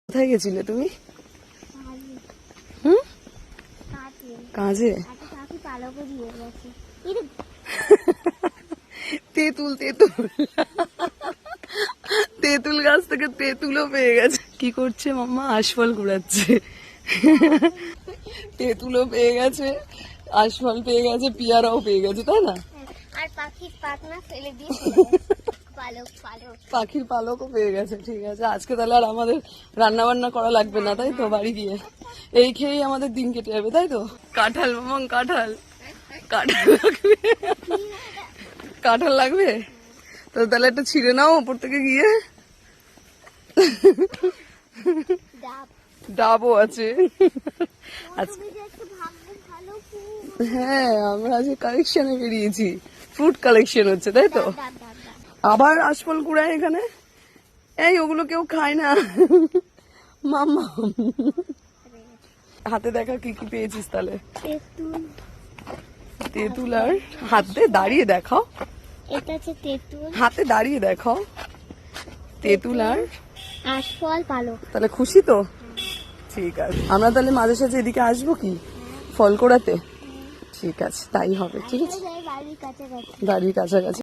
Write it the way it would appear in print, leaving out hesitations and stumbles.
কোথায় গেছিলে তুমি? হুম, কাজে? তেঁতুল তেঁতুল তেঁতুল গাছ থেকে তেঁতুলও পেয়ে গেছে। কি করছে মাম্মা? আশফল কুড়াচ্ছে। তেঁতুলও পেয়ে গেছে, আশফল পেয়ে গেছে, পিয়ারাও পেয়ে গেছে, তাই না? আর পাখির পাখনা ফেলে দিয়ে পাখির পালকও পেয়ে গেছে। ঠিক আছে, আজকে তাহলে আর আমাদের রান্না বান্না করা লাগবে না, তাই তো? বাড়ি গিয়ে এই খেয়েই আমাদের দিন কেটে যাবে, তাই তো? কাঁঠাল মামা, কাঁঠাল কাঁঠাল লাগবে, কাঁঠাল লাগবে তো তাহলে একটা ছিঁড়ে নাও ওপর থেকে গিয়ে। ডাবও আছে। হ্যাঁ, আমরা আজকে কালেকশনে বেরিয়েছি, ফ্রুট কালেকশন হচ্ছে, তাই তো? আবার আশফল কুড়ায় এখানে। এই ওগুলো কেউ খায় না মাম্মা। হাতে দেখা কি কি পেয়েছিস তাহলে? তেঁতুল আর হাতে দাঁড়িয়ে দেখাও। এটা হচ্ছে তেঁতুল, হাতে দাঁড়িয়ে দেখাও। তেঁতুল আর আশফল পালক। তাহলে খুশি তো? ঠিক আছে, আমরা তাহলে মাঝে সাঝে এদিকে আসবো কি ফল কোড়াতে? ঠিক আছে, তাই হবে। ঠিক আছে, বাড়ির কাছাকাছি। বাড়ির কাছাকাছি।